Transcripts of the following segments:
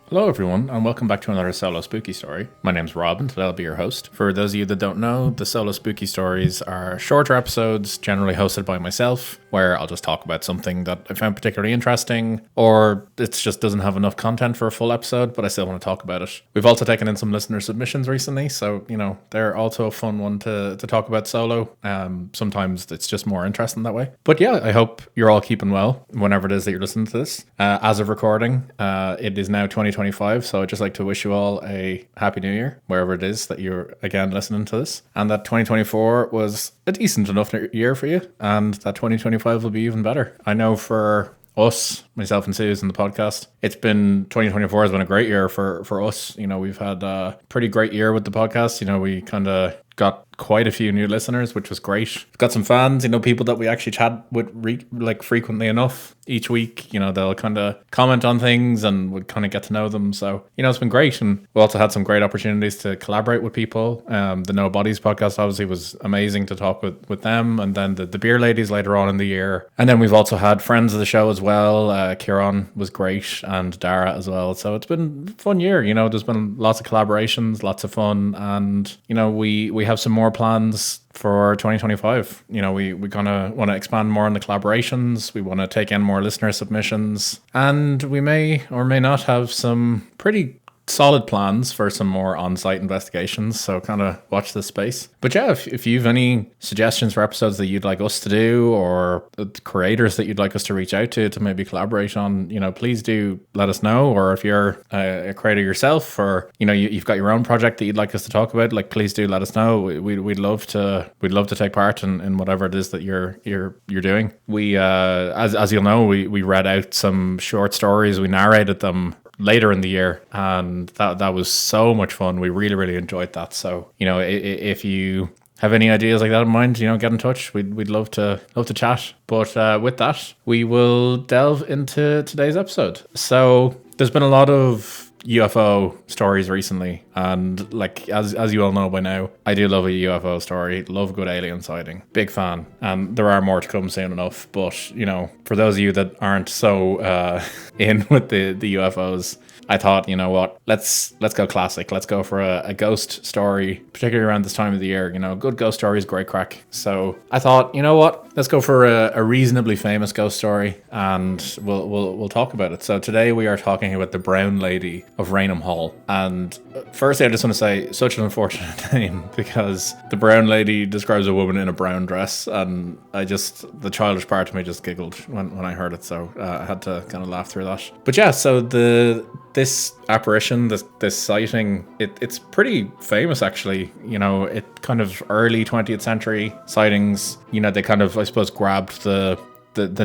Hello, everyone, and welcome back to another solo spooky story. My name's Rob, and today I'll be your host. For those of you that don't know, the solo spooky stories are shorter episodes, generally hosted by myself, where I'll just talk about something that I found particularly interesting, or it just doesn't have enough content for a full episode, but I still want to talk about it. We've also taken in some listener submissions recently, so, they're also a fun one to talk about solo. Sometimes it's just more interesting that way. But yeah, I hope you're all keeping well whenever it is that you're listening to this. As of recording, it is now 2025, so I'd just like to wish you all a happy new year, wherever it is that you're again listening to this, and that 2024 was a decent enough year for you, and that 2025 will be even better. I know for us, myself and Suze in the podcast, 2024 has been a great year for us. We've had a pretty great year with the podcast. We kind of got quite a few new listeners, which was great. We've got some fans, people that we actually chat with frequently enough each week. They'll kind of comment on things and would kind of get to know them. So, it's been great. And we also had some great opportunities to collaborate with people. The No Bodies podcast obviously was amazing to talk with them. And then the Beer Ladies later on in the year. And then we've also had friends of the show as well. Kieran was great, and Dara as well. So it's been a fun year. There's been lots of collaborations, lots of fun. And, we have some more plans for 2025. We kind of want to expand more on the collaborations. We want to take in more listener submissions, and we may or may not have some pretty solid plans for some more on-site investigations, so kind of watch this space. But yeah, if you've any suggestions for episodes that you'd like us to do, or creators that you'd like us to reach out to maybe collaborate on, please do let us know. Or if you're a creator yourself, or you've got your own project that you'd like us to talk about, please do let us know. We'd love to take part in whatever it is that you're doing. We as you'll know, we read out some short stories, we narrated them later in the year, and that was so much fun. We really enjoyed that. So if you have any ideas like that in mind, get in touch. We'd love to chat. But with that, we will delve into today's episode. So there's been a lot of UFO stories recently, and as you all know by now, I do love a UFO story, love a good alien sighting, big fan, and there are more to come soon enough. But for those of you that aren't so in with the UFOs, I thought, let's go classic. Let's go for a ghost story, particularly around this time of the year. A good ghost story is great crack. So I thought, let's go for a reasonably famous ghost story, and we'll talk about it. So today we are talking about the Brown Lady of Raynham Hall. And firstly, I just want to say, such an unfortunate name, because the Brown Lady describes a woman in a brown dress, and the childish part of me just giggled when I heard it. So I had to kind of laugh through that. But yeah, so this apparition, this sighting, it's pretty famous actually. It kind of early 20th century sightings, they kind of, I suppose, grabbed the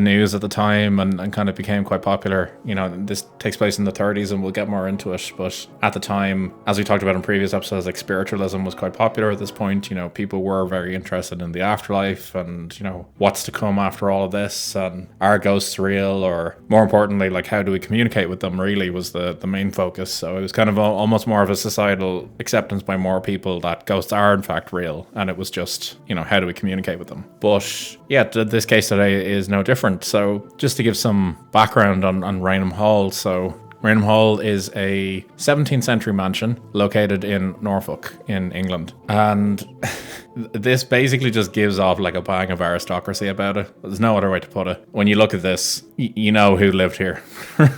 news at the time and kind of became quite popular. This takes place in the 30s, and we'll get more into it. But at the time, as we talked about in previous episodes, spiritualism was quite popular at this point. People were very interested in the afterlife and, what's to come after all of this, and are ghosts real, or more importantly, how do we communicate with them, really was the main focus. So it was kind of almost more of a societal acceptance by more people that ghosts are in fact real, and it was just, how do we communicate with them. But yeah, this case today is no different. So just to give some background on Raynham Hall. So Raynham Hall is a 17th century mansion located in Norfolk in England. And this basically just gives off a bang of aristocracy about it. There's no other way to put it. When you look at this, you know who lived here.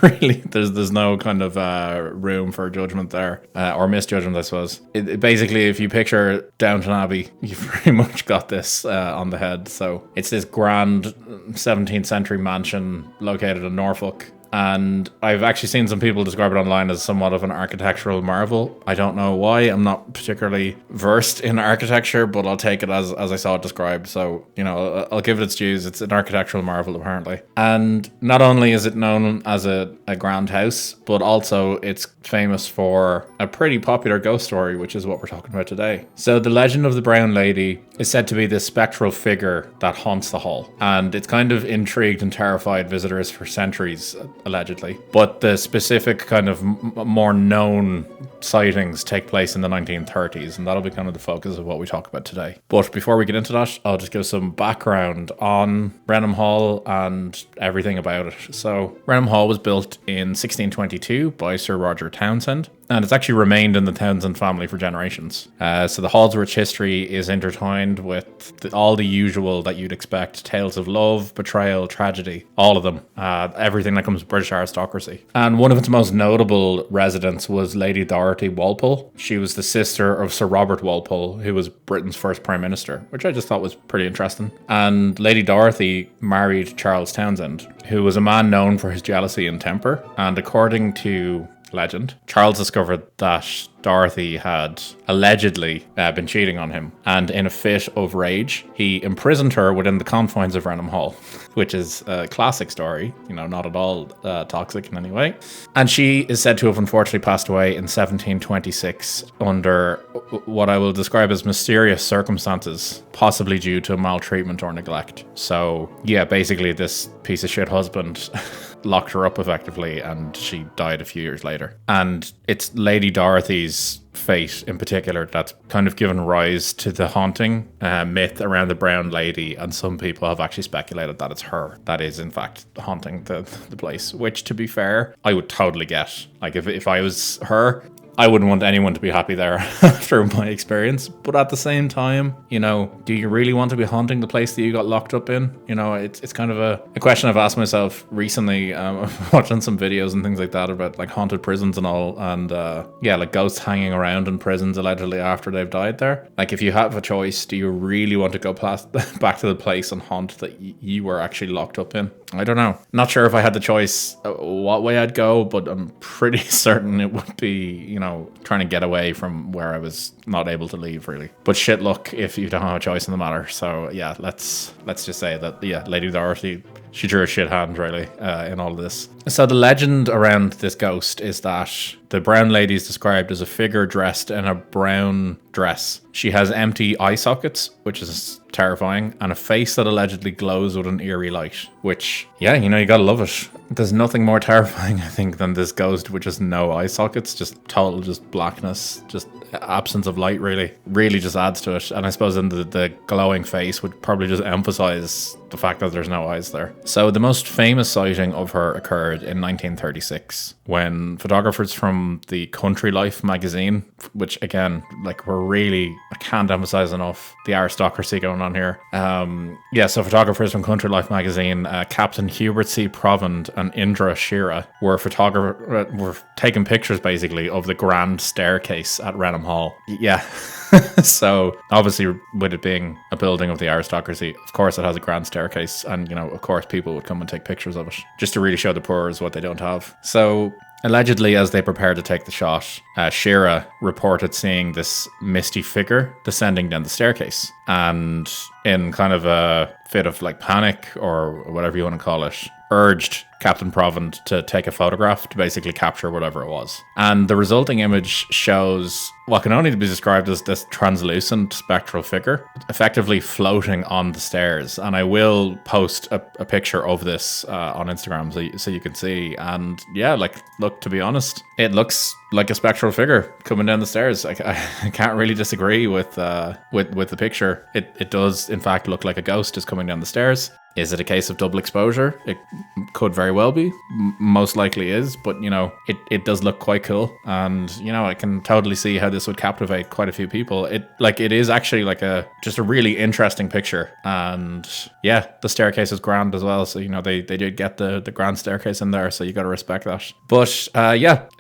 Really, there's no kind of room for judgment there, or misjudgment, I suppose. Basically, if you picture Downton Abbey, you've pretty much got this on the head. So it's this grand 17th century mansion located in Norfolk. And I've actually seen some people describe it online as somewhat of an architectural marvel. I don't know why. I'm not particularly versed in architecture, but I'll take it as I saw it described. So, I'll give it its dues. It's an architectural marvel, apparently. And not only is it known as a grand house, but also it's famous for a pretty popular ghost story, which is what we're talking about today. So the legend of the Brown Lady is said to be this spectral figure that haunts the hall. And it's kind of intrigued and terrified visitors for centuries, allegedly. But the specific kind of more known sightings take place in the 1930s, and that'll be kind of the focus of what we talk about today. But before we get into that, I'll just give some background on Raynham Hall and everything about it. So Raynham Hall was built in 1622 by Sir Roger Townshend, and it's actually remained in the Townshend family for generations. So the hall's rich history is intertwined with all the usual that you'd expect: tales of love, betrayal, tragedy, all of them. Everything that comes with British aristocracy. And one of its most notable residents was Lady Dorothy Walpole. She was the sister of Sir Robert Walpole, who was Britain's first Prime Minister, which I just thought was pretty interesting. And Lady Dorothy married Charles Townshend, who was a man known for his jealousy and temper. And according to legend, Charles discovered that Dorothy had allegedly been cheating on him, and in a fit of rage, he imprisoned her within the confines of Raynham Hall, which is a classic story, not at all toxic in any way. And she is said to have unfortunately passed away in 1726 under what I will describe as mysterious circumstances, possibly due to maltreatment or neglect. So yeah, basically this piece of shit husband locked her up effectively, and she died a few years later. And it's Lady Dorothy's fate in particular that's kind of given rise to the haunting myth around the Brown Lady, and some people have actually speculated that it's her that is in fact haunting the place, which, to be fair, I would totally get. Like if I was her, I wouldn't want anyone to be happy there after my experience. But at the same time, do you really want to be haunting the place that you got locked up in? It's kind of a question I've asked myself recently, watching some videos and things like that about like haunted prisons and all. And like ghosts hanging around in prisons allegedly after they've died there. Like if you have a choice, do you really want to go back to the place and haunt that you were actually locked up in? I don't know. Not sure if I had the choice what way I'd go, but I'm pretty certain it would be, trying to get away from where I was not able to leave, really. But shit luck if you don't have a choice in the matter. So yeah, let's just say that, Lady Dorothy, she drew a shit hand, really, in all of this. So the legend around this ghost is that the Brown Lady is described as a figure dressed in a brown dress. She has empty eye sockets, which is terrifying, and a face that allegedly glows with an eerie light, which, you gotta love it. There's nothing more terrifying, I think, than this ghost with just no eye sockets, just total just blackness, just absence of light, really just adds to it. And I suppose then the glowing face would probably just emphasize the fact that there's no eyes there. So the most famous sighting of her occurred in 1936 when photographers from the Country Life magazine, which again, were really, I can't emphasize enough the aristocracy going on here. So photographers from Country Life magazine, Captain Hubert C. Provand and Indra Shira were taking pictures basically of the grand staircase at Raynham Hall. Yeah. So obviously, with it being a building of the aristocracy, of course it has a grand staircase, and of course people would come and take pictures of it just to really show the poor is what they don't have. So allegedly, as they prepared to take the shot, Shira reported seeing this misty figure descending down the staircase, and in kind of a fit of panic or whatever you want to call it, urged Captain Provand to take a photograph to basically capture whatever it was. And the resulting image shows what can only be described as this translucent spectral figure effectively floating on the stairs. And I will post a picture of this on Instagram so you can see. And look, to be honest, it looks like a spectral figure coming down the stairs. I can't really disagree with the picture. It does in fact look like a ghost is coming down the stairs. Is it a case of double exposure? It could very well be. Most likely is, but it does look quite cool, and I can totally see how this would captivate quite a few people. It is actually just a really interesting picture, and the staircase is grand as well. So they did get the grand staircase in there, so you got to respect that. But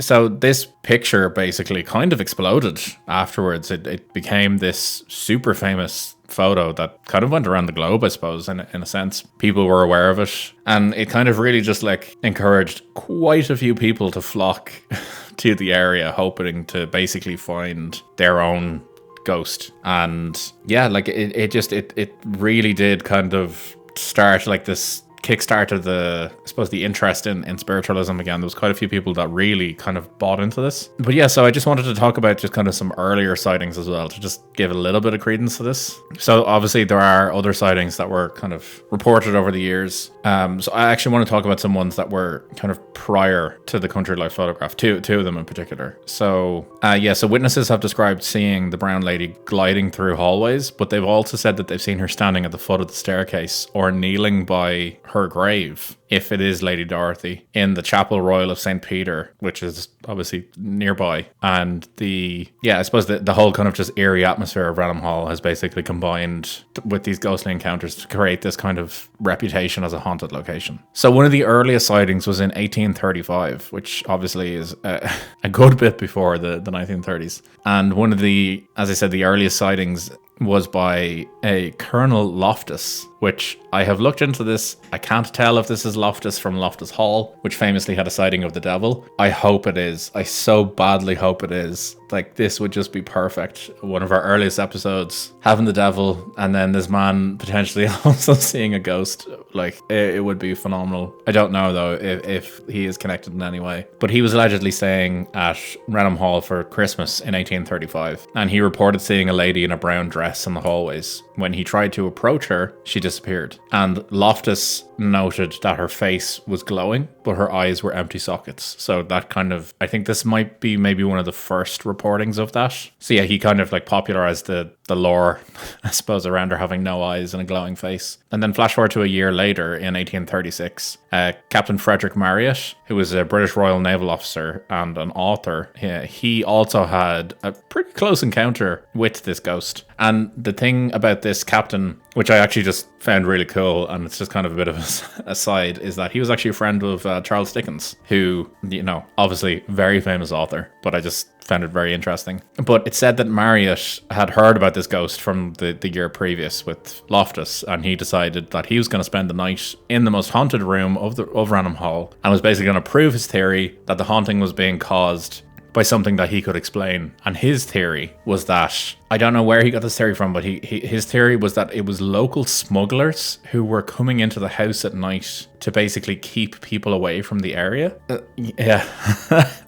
so this picture basically kind of exploded afterwards. It became this super famous photo that kind of went around the globe, I suppose, in a sense. People were aware of it, and it kind of really just encouraged quite a few people to flock to the area, hoping to basically find their own ghost. And it really did kind of start this kickstarted the interest in spiritualism again. There was quite a few people that really kind of bought into this. But yeah, so I just wanted to talk about just kind of some earlier sightings as well to just give a little bit of credence to this. So obviously there are other sightings that were kind of reported over the years. So I actually want to talk about some ones that were kind of prior to the Country Life photograph, two of them in particular. So so witnesses have described seeing the brown lady gliding through hallways, but they've also said that they've seen her standing at the foot of the staircase or kneeling by her grave, if it is Lady Dorothy, in the Chapel Royal of St. Peter, which is obviously nearby. And I suppose the whole kind of just eerie atmosphere of Raynham Hall has basically combined with these ghostly encounters to create this kind of reputation as a haunted location. So one of the earliest sightings was in 1835, which obviously is a good bit before the 1930s. And one of the, as I said, the earliest sightings was by a Colonel Loftus, which I have looked into this. I can't tell if this is Loftus from Loftus Hall, which famously had a sighting of the devil. I hope it is. I so badly hope it is. Like, this would just be perfect. One of our earliest episodes, having the devil, and then this man potentially also seeing a ghost. Like, it would be phenomenal. I don't know, though, if he is connected in any way. But he was allegedly staying at Raynham Hall for Christmas in 1835, and he reported seeing a lady in a brown dress in the hallways. When he tried to approach her, she disappeared. And Loftus noted that her face was glowing, but her eyes were empty sockets. So that kind of, I think this might be maybe one of the first reportings of that. So yeah, he kind of like popularized the lore, I suppose, around her having no eyes and a glowing face. And then flash forward to a year later in 1836, Captain Frederick Marriott, who was a British Royal Naval officer and an author, he also had a pretty close encounter with this ghost. And the thing about this captain, which I actually just found really cool, and it's just kind of a bit of a aside, is that he was actually a friend of Charles Dickens, who, obviously very famous author, but I just found it very interesting. But it said that Marriott had heard about this ghost from the year previous with Loftus, and he decided that he was going to spend the night in the most haunted room of Raynham Hall, and was basically going to prove his theory that the haunting was being caused by something that he could explain. And his theory was that, I don't know where he got this theory from, but his theory was that it was local smugglers who were coming into the house at night to basically keep people away from the area. Yeah,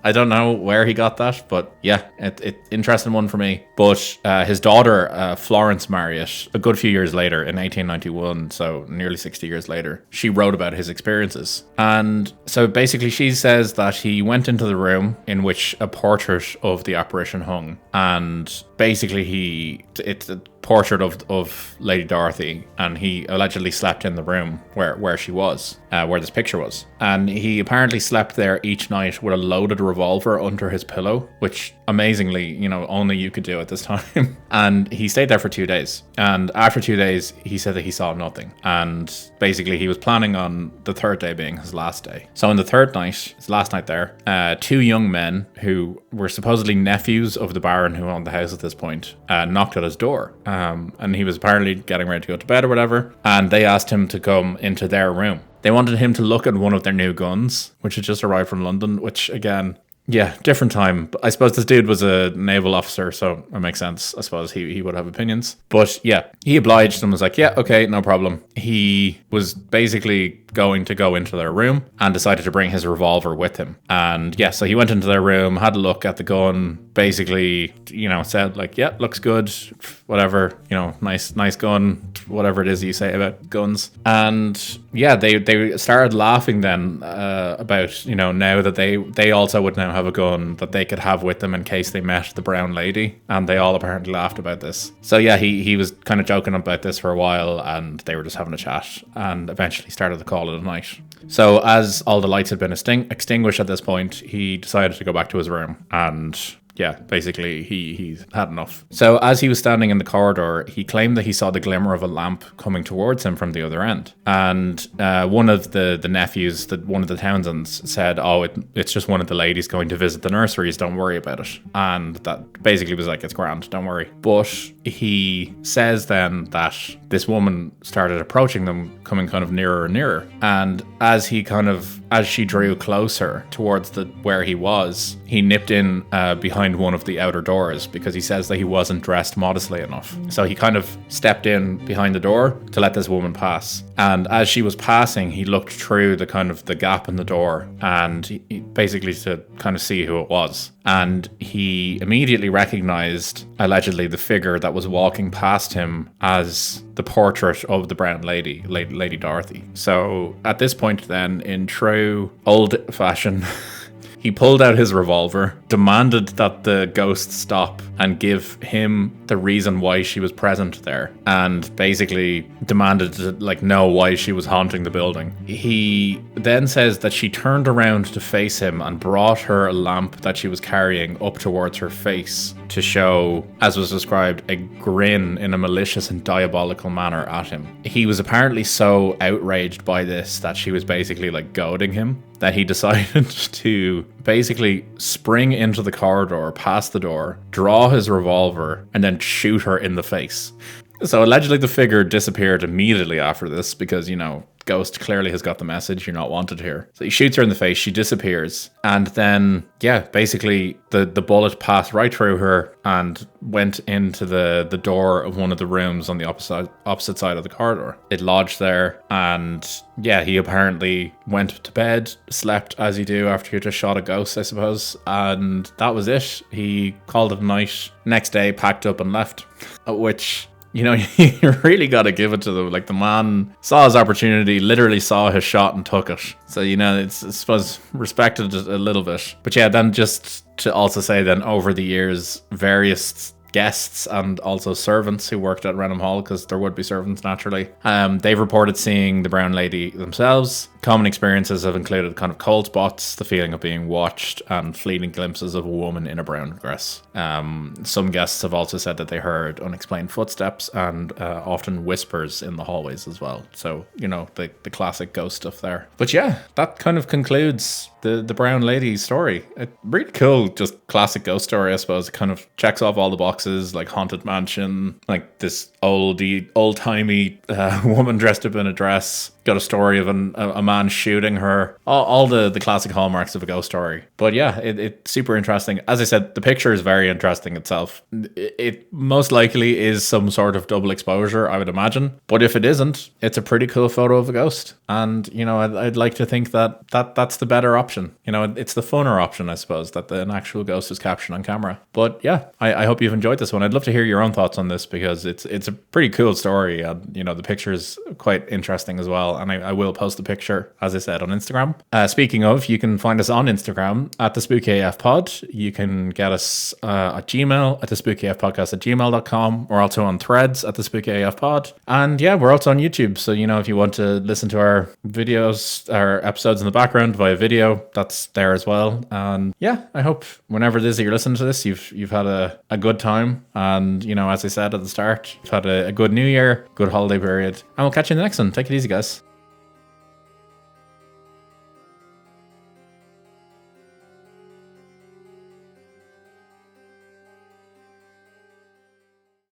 I don't know where he got that, but yeah, it interesting one for me. But his daughter, Florence Marriott, a good few years later in 1891, so nearly 60 years later, she wrote about his experiences. And so basically she says that he went into the room in which a portrait of the apparition hung, and basically it's a portrait of Lady Dorothy, and he allegedly slept in the room where she was, where this picture was. And he apparently slept there each night with a loaded revolver under his pillow, which amazingly, only you could do at this time. And he stayed there for 2 days. And after 2 days, he said that he saw nothing. And basically he was planning on the third day being his last day. So on the third night, his last night there, 2 young men who were supposedly nephews of the baron who owned the house at this point, knocked at his door. And he was apparently getting ready to go to bed or whatever. And they asked him to come into their room. They wanted him to look at one of their new guns, which had just arrived from London, which again, yeah, different time. But I suppose this dude was a naval officer, so it makes sense. I suppose he would have opinions. But yeah, he obliged and was like, yeah, okay, no problem. He was basically going to go into their room and decided to bring his revolver with him. And yeah, so he went into their room, had a look at the gun, basically, said like, yeah, looks good, whatever, nice gun, whatever it is you say about guns. And yeah, they started laughing then about, now that they also would now have a gun that they could have with them in case they met the brown lady. And they all apparently laughed about this. So yeah, he was kind of joking about this for a while, and they were just having a chat, and eventually started the call of the night. So as all the lights had been extinguished at this point, he decided to go back to his room, and yeah, basically he had enough. So as he was standing in the corridor, he claimed that he saw the glimmer of a lamp coming towards him from the other end. And one of the nephews, one of the Townsends, said, oh, it's just one of the ladies going to visit the nurseries, don't worry about it. And that basically was like, it's grand, don't worry. But he says then that this woman started approaching them, coming kind of nearer and nearer. And as she drew closer towards where he was, he nipped in behind one of the outer doors because he says that he wasn't dressed modestly enough. So he kind of stepped in behind the door to let this woman pass. And as she was passing, he looked through the kind of the gap in the door and basically to kind of see who it was. And he immediately recognized, allegedly, the figure that was walking past him as the portrait of the brown lady, Lady Dorothy. So at this point then, in true old fashion, he pulled out his revolver, demanded that the ghost stop and give him the reason why she was present there, and basically demanded to know why she was haunting the building. He then says that she turned around to face him and brought her a lamp that she was carrying up towards her face to show, as was described, a grin in a malicious and diabolical manner at him. He was apparently so outraged by this that she was basically goading him, that he decided to basically spring into the corridor past the door, draw his revolver, and then shoot her in the face. So allegedly the figure disappeared immediately after this because, Ghost clearly has got the message, you're not wanted here. So he shoots her in the face, she disappears, and then, basically the bullet passed right through her and went into the door of one of the rooms on the opposite side of the corridor. It lodged there, and he apparently went to bed, slept as you do after you just shot a ghost, I suppose, and that was it. He called it a night. Next day, packed up and left, which... you really got to give it to them. The man saw his opportunity, literally saw his shot and took it. So, it's, I suppose, respected it a little bit. But then just to also say then over the years, various guests and also servants who worked at Raynham Hall, because there would be servants naturally, they've reported seeing the brown lady themselves. Common experiences have included kind of cold spots, the feeling of being watched, and fleeting glimpses of a woman in a brown dress. Some guests have also said that they heard unexplained footsteps and often whispers in the hallways as well. So, the classic ghost stuff there. But that kind of concludes the brown lady story. A really cool, just classic ghost story, I suppose. It kind of checks off all the boxes, haunted mansion, this old-timey woman dressed up in a dress. Got a story of a man shooting her. All the classic hallmarks of a ghost story. But it's super interesting. As I said, the picture is very interesting itself. It most likely is some sort of double exposure, I would imagine. But if it isn't, it's a pretty cool photo of a ghost. And, I'd like to think that's the better option. It's the funner option, I suppose, that an actual ghost is captured on camera. But I hope you've enjoyed this one. I'd love to hear your own thoughts on this because it's a pretty cool story. And, the picture is quite interesting as well. And I will post the picture, as I said, on Instagram. Speaking of, you can find us on Instagram at the Spooky AF Pod. You can get us at Gmail at the Spooky AF Podcast at gmail.com. We're also on Threads at the Spooky AF Pod. And we're also on YouTube. So, if you want to listen to our videos, our episodes in the background via video, that's there as well. And I hope whenever it is that you're listening to this, you've had a good time. And, as I said at the start, you've had a good new year, good holiday period. And we'll catch you in the next one. Take it easy, guys.